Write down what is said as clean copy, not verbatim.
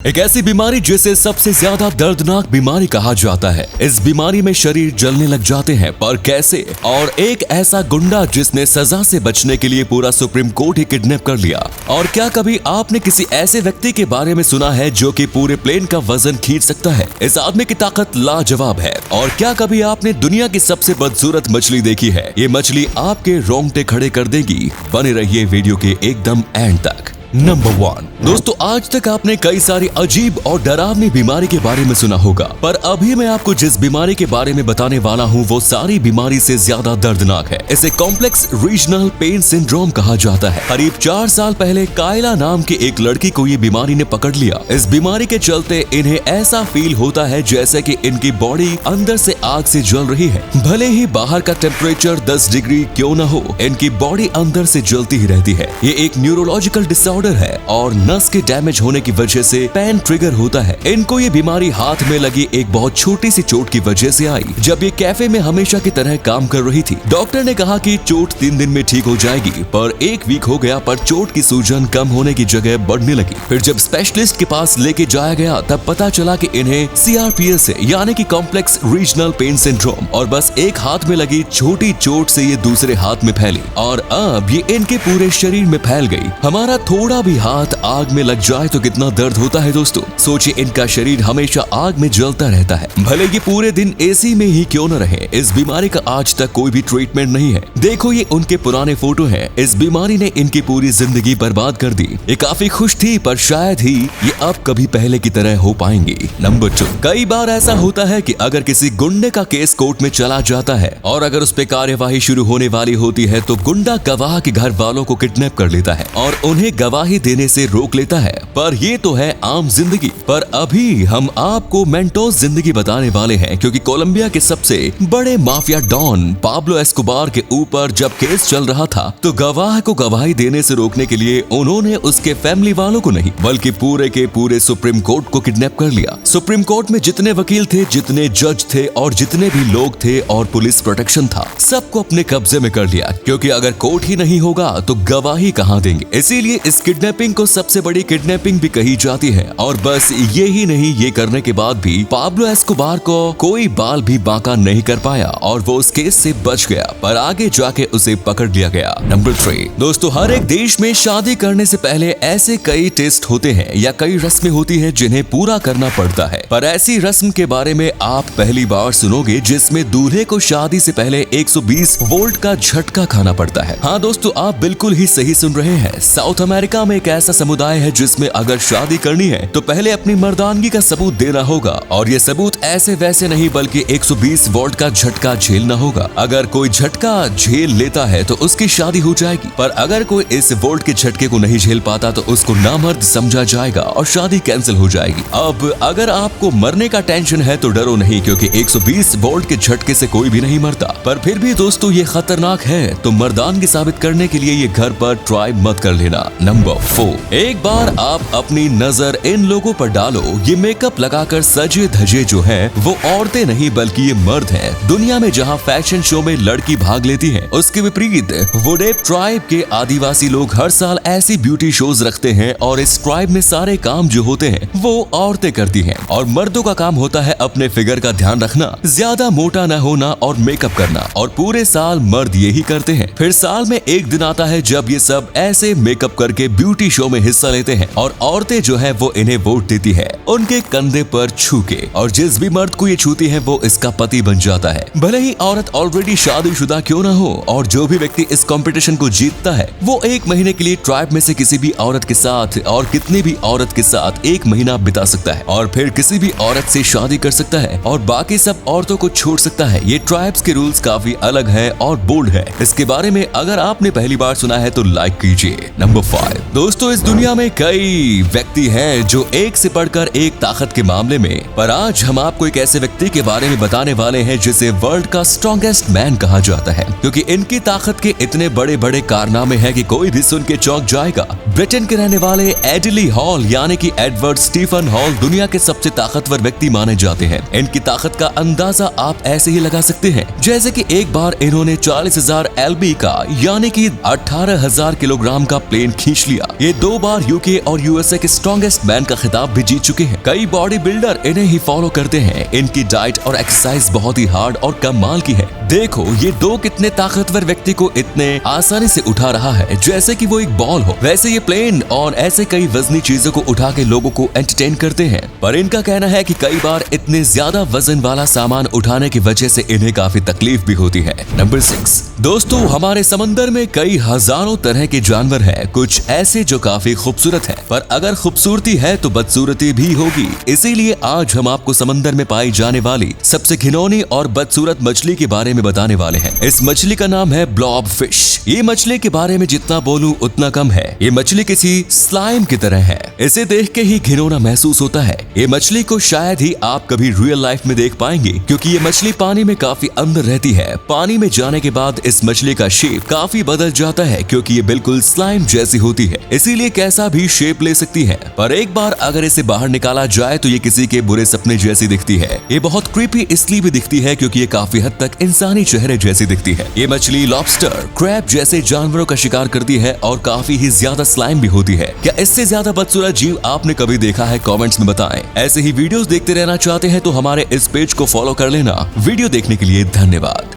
एक ऐसी बीमारी जिसे सबसे ज्यादा दर्दनाक बीमारी कहा जाता है। इस बीमारी में शरीर जलने लग जाते हैं, पर कैसे? और एक ऐसा गुंडा जिसने सजा से बचने के लिए पूरा सुप्रीम कोर्ट ही किडनैप कर लिया। और क्या कभी आपने किसी ऐसे व्यक्ति के बारे में सुना है जो कि पूरे प्लेन का वजन खींच सकता है? इस आदमी की ताकत लाजवाब है। और क्या कभी आपने दुनिया की सबसे बदसूरत मछली देखी है? ये मछली आपके रोंगटे खड़े कर देगी। बने रहिए वीडियो के एकदम एंड तक। नंबर 1 दोस्तों, आज तक आपने कई सारी अजीब और डरावनी बीमारी के बारे में सुना होगा, पर अभी मैं आपको जिस बीमारी के बारे में बताने वाला हूं वो सारी बीमारी से ज्यादा दर्दनाक है। इसे कॉम्प्लेक्स रीजनल पेन सिंड्रोम कहा जाता है। करीब 4 साल पहले कायला नाम की एक लड़की को ये बीमारी ने पकड़ लिया। इस बीमारी के चलते इन्हें ऐसा फील होता है जैसे कि इनकी बॉडी अंदर से आग से जल रही है। भले ही बाहर का टेम्परेचर 10 डिग्री क्यों न हो, इनकी बॉडी अंदर से जलती ही रहती है। ये एक न्यूरोलॉजिकल डिसऑर्डर है और नस के डैमेज होने की वजह से पेन ट्रिगर होता है। इनको ये बीमारी हाथ में लगी एक बहुत छोटी सी चोट की वजह से आई, जब ये कैफे में हमेशा की तरह काम कर रही थी। डॉक्टर ने कहा कि चोट 3 दिन में ठीक हो जाएगी, पर 1 वीक हो गया पर चोट की सूजन कम होने की जगह बढ़ने लगी। फिर जब स्पेशलिस्ट के पास लेके जाया गया तब पता चला कि इन्हें CRPS है, यानी कि कॉम्प्लेक्स रीजनल पेन सिंड्रोम। और बस एक हाथ में लगी छोटी चोट से ये दूसरे हाथ में फैली और अब ये इनके पूरे शरीर में फैल गई। हमारा थोड़ा भी हाथ आग में लग जाए तो कितना दर्द होता है दोस्तों। सोचिए, इनका शरीर हमेशा आग में जलता रहता है, भले ही पूरे दिन AC में ही क्यों न रहे। इस बीमारी का आज तक कोई भी ट्रीटमेंट नहीं है। देखो, ये उनके पुराने फोटो हैं। इस बीमारी ने इनकी पूरी जिंदगी बर्बाद कर दी। ये काफी खुश थी, पर शायद ही ये अब कभी पहले की तरह हो पाएंगी। नंबर 2, कई बार ऐसा होता है कि अगर किसी गुंडे का केस कोर्ट में चला जाता है और अगर उस पे कार्यवाही शुरू होने वाली होती है तो गुंडा गवाह के घर वालों को किडनैप कर लेता है और उन्हें गवाही देने से रोक लेता है। पर ये तो है आम जिंदगी, पर अभी हम आपको मेंटोस जिंदगी बताने वाले हैं, क्योंकि कोलंबिया के सबसे बड़े माफिया डॉन पाब्लो एस्कोबार के ऊपर जब केस चल रहा था तो गवाह को गवाही देने से रोकने के लिए उन्होंने उसके फैमिली वालों को नहीं बल्कि पूरे के पूरे सुप्रीम कोर्ट को किडनैप कर लिया। सुप्रीम कोर्ट में जितने वकील थे, जितने जज थे और जितने भी लोग थे और पुलिस प्रोटेक्शन था, सबको अपने कब्जे में कर लिया, क्योंकि अगर कोर्ट ही नहीं होगा तो गवाही कहाँ देंगे। इसीलिए इस किडनैपिंग को सबसे बड़ी किडनैपिंग भी कही जाती है। और बस ये ही नहीं, ये करने के बाद भी पाब्लो एस्कोबार को कोई बाल भी बांका नहीं कर पाया और वो उस केस से बच गया, पर आगे जाके उसे पकड़ लिया गया। नंबर 3 दोस्तों, हर एक देश में शादी करने से पहले ऐसे कई टेस्ट होते हैं या कई रस्में होती हैं जिन्हें पूरा करना पड़ता है। पर ऐसी रस्म के बारे में आप पहली बार सुनोगे जिसमें दूल्हे को शादी से पहले 120 वोल्ट का झटका खाना पड़ता है। हाँ दोस्तों, आप बिल्कुल ही सही सुन रहे हैं। साउथ अमेरिका में एक ऐसा समुदाय है जिसमें अगर शादी करनी है तो पहले अपनी मर्दानगी का सबूत देना होगा, और ये सबूत ऐसे वैसे नहीं बल्कि 120 वोल्ट का झटका झेलना होगा। अगर कोई झटका झेल लेता है तो उसकी शादी हो जाएगी, पर अगर कोई इस वोल्ट के झटके को नहीं झेल पाता तो उसको नामर्द समझा जाएगा और शादी कैंसिल हो जाएगी। अब अगर आपको मरने का टेंशन है तो डरो नहीं, क्योंकि 120 वोल्ट के झटके से कोई भी नहीं मरता। पर फिर भी दोस्तों, ये खतरनाक है, तो मर्दानगी साबित करने के लिए ये घर पर ट्राई मत कर लेना। नंबर 4, एक बार आप अपनी नजर इन लोगों पर डालो। ये मेकअप लगाकर सजे धजे जो हैं वो औरतें नहीं बल्कि ये मर्द हैं। दुनिया में जहां फैशन शो में लड़की भाग लेती है, उसके विपरीत वुडेप ट्राइब के आदिवासी लोग हर साल ऐसी ब्यूटी शोज रखते हैं और इस ट्राइब में सारे काम जो होते हैं वो औरतें करती हैं और मर्दों का काम होता है अपने फिगर का ध्यान रखना, ज्यादा मोटा न होना और मेकअप करना। और पूरे साल मर्द यही करते हैं। फिर साल में एक दिन आता है जब ये सब ऐसे मेकअप करके ब्यूटी शो में हिस्सा लेते हैं और औरतें जो है वो इन्हें वोट देती है उनके कंधे पर छू के, और जिस भी मर्द को ये छूती है वो इसका पति बन जाता है, भले ही औरत ऑलरेडी शादीशुदा क्यों ना हो। और जो भी व्यक्ति इस कंपटीशन को जीतता है वो 1 महीने के लिए ट्राइब में से किसी भी औरत के साथ और कितनी भी औरत के साथ 1 महीना बिता सकता है और फिर किसी भी औरत से शादी कर सकता है और बाकी सब औरतों को छोड़ सकता है। ये ट्राइब्स के रूल्स काफी अलग है और बोल्ड है। इसके बारे में अगर आपने पहली बार सुना है तो लाइक कीजिए। नंबर 5 दोस्तों, इस दुनिया में कई व्यक्ति हैं जो एक से बढ़कर एक ताकत के मामले में, पर आज हम आपको एक ऐसे व्यक्ति के बारे में बताने वाले हैं जिसे वर्ल्ड का स्ट्रॉन्गेस्ट मैन कहा जाता है, क्योंकि इनकी ताकत के इतने बड़े बड़े कारनामे हैं कि कोई भी सुन के चौंक जाएगा। ब्रिटेन के रहने वाले एडिली हॉल यानी कि एडवर्ड स्टीफन हॉल दुनिया के सबसे ताकतवर व्यक्ति माने जाते हैं। इनकी ताकत का अंदाजा आप ऐसे ही लगा सकते हैं जैसे कि एक बार इन्होंने 40,000 LB का यानी कि 18,000 किलोग्राम का प्लेन खींच मछलियाँ। ये 2 बार यूके और यूएसए के स्ट्रॉन्गेस्ट मैन का खिताब भी जीत चुके हैं। कई बॉडी बिल्डर इन्हें ही फॉलो करते हैं। इनकी डाइट और एक्सरसाइज बहुत ही हार्ड और कमाल की है। देखो ये 2 कितने ताकतवर व्यक्ति को इतने आसानी से उठा रहा है जैसे कि वो एक बॉल हो। वैसे ये प्लेन और ऐसे कई वजनी चीजों को उठा के लोगों को एंटरटेन करते हैं, पर इनका कहना है कि कई बार इतने ज्यादा वजन वाला सामान उठाने की वजह से इन्हें काफी तकलीफ भी होती है। नंबर 6 दोस्तों, हमारे समंदर में कई हजारों तरह के जानवर हैं, कुछ ऐसे जो काफी खूबसूरत हैं, पर अगर खूबसूरती है तो बदसूरती भी होगी। इसीलिए आज हम आपको समंदर में पाई जाने वाली सबसे घिनौनी और बदसूरत मछली के बारे में बताने वाले हैं। इस मछली का नाम है ब्लॉब फिश। ये मछली के बारे में जितना बोलूं उतना कम है। ये मछली किसी स्लाइम की तरह है। इसे देख के ही घिनौना महसूस होता है। ये मछली को शायद ही आप कभी रियल लाइफ में देख पाएंगे, क्योंकि ये मछली पानी में काफी अंदर रहती है। पानी में जाने के बाद इस मछली का शेप काफी बदल जाता है, क्योंकि ये बिल्कुल स्लाइम जैसी होती है, इसीलिए कैसा भी शेप ले सकती है। पर एक बार अगर इसे बाहर निकाला जाए तो ये किसी के बुरे सपने जैसी दिखती है। ये बहुत क्रीपी इसलिए भी दिखती है क्योंकि ये काफी हद तक इंसानी चेहरे जैसी दिखती है। ये मछली लॉबस्टर, क्रैब जैसे जानवरों का शिकार करती है और काफी ही ज्यादा स्लाइम भी होती है। क्या इससे ज्यादा बदसूरत जीव आपने कभी देखा है? कमेंट्स में बताएं। ऐसे ही वीडियोस देखते रहना चाहते हैं तो हमारे इस पेज को फॉलो कर लेना। वीडियो देखने के लिए धन्यवाद।